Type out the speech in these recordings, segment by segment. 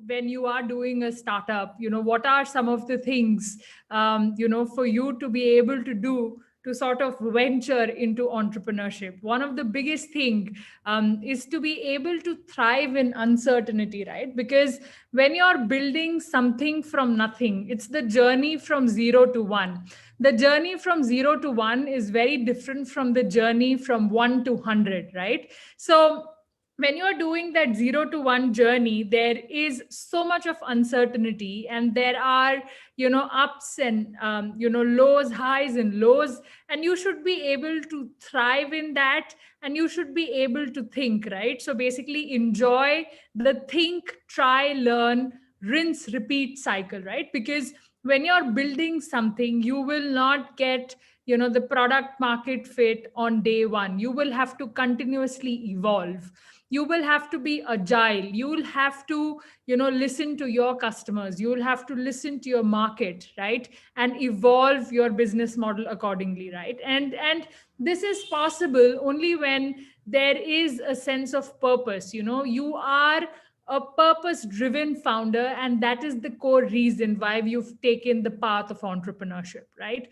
when you are doing a startup, what are some of the things, for you to be able to do to sort of venture into entrepreneurship? One of the biggest thing is to be able to thrive in uncertainty, right? Because when you're building something from nothing, it's the journey from zero to one. The journey from zero to one is very different from the journey from one to 100, right? So when you're doing that zero to one journey, there is so much of uncertainty, and there are ups and lows, highs and lows, and you should be able to thrive in that, and you should be able to think, right? So basically enjoy the think, try, learn, rinse, repeat cycle, right? Because when you're building something, you will not get the product market fit on day one. You will have to continuously evolve. You will have to be agile. You will have to listen to your customers. You will have to listen to your market, right? And evolve your business model accordingly, right? And this is possible only when there is a sense of purpose. You are a purpose driven founder, and that is the core reason why you've taken the path of entrepreneurship, right?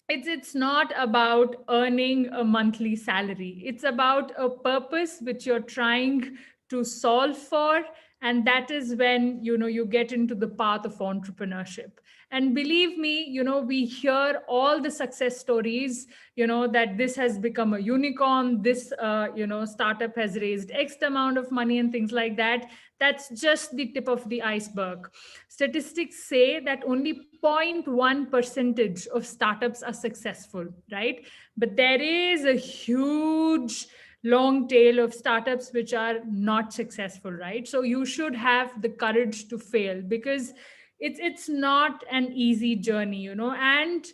It's not about earning a monthly salary. It's about a purpose which you're trying to solve for, and that is when you get into the path of entrepreneurship. And believe me, we hear all the success stories, that this has become a unicorn, this startup has raised x amount of money and things like that. That's just the tip of the iceberg. Statistics say that only 0.1 percentage of startups are successful, right? But there is a huge long tail of startups which are not successful, right? So you should have the courage to fail, because it's not an easy journey, and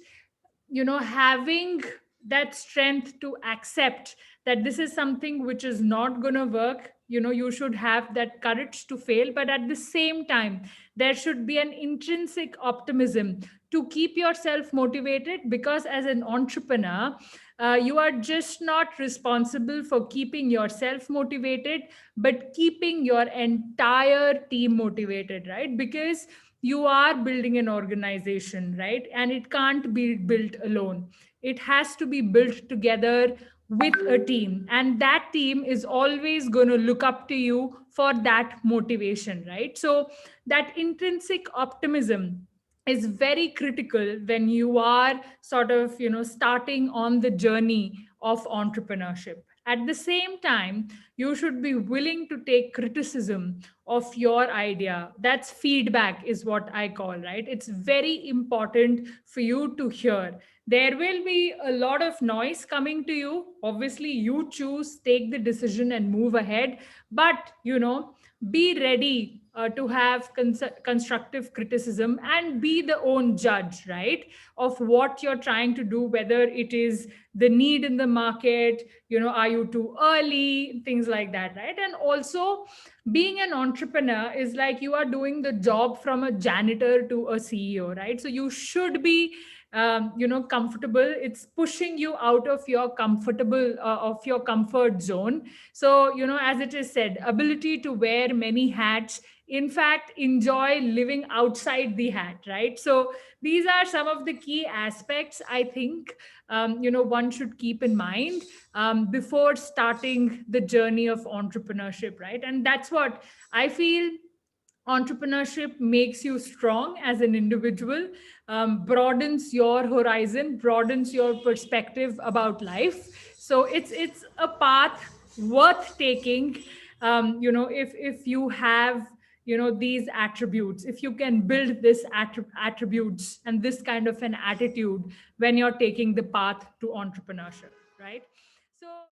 having that strength to accept that this is something which is not going to work. You should have that courage to fail, but at the same time there should be an intrinsic optimism to keep yourself motivated, because as an entrepreneur, you are just not responsible for keeping yourself motivated, but keeping your entire team motivated, right? Because you are building an organization, right? And it can't be built alone. It has to be built together with a team. And that team is always going to look up to you for that motivation, right? So that intrinsic optimism is very critical when you are sort of starting on the journey of entrepreneurship. At the same time, you should be willing to take criticism of your idea. That's feedback, is what I call, right? It's very important for you to hear. There will be a lot of noise coming to you. Obviously, you choose, take the decision and move ahead. But be ready to have constructive criticism, and be the own judge, right, of what you're trying to do, whether it is the need in the market, are you too early, things like that, right? And also, being an entrepreneur is like you are doing the job from a janitor to a CEO, right? So you should be comfortable. It's pushing you out of your comfort zone. So as it is said, ability to wear many hats, in fact enjoy living outside the hat, right? So these are some of the key aspects, I think, one should keep in mind before starting the journey of entrepreneurship, right? And that's what I feel. Entrepreneurship makes you strong as an individual, broadens your horizon, broadens your perspective about life. So it's a path worth taking, if you have these attributes, if you can build this attributes and this kind of an attitude when you're taking the path to entrepreneurship, right? So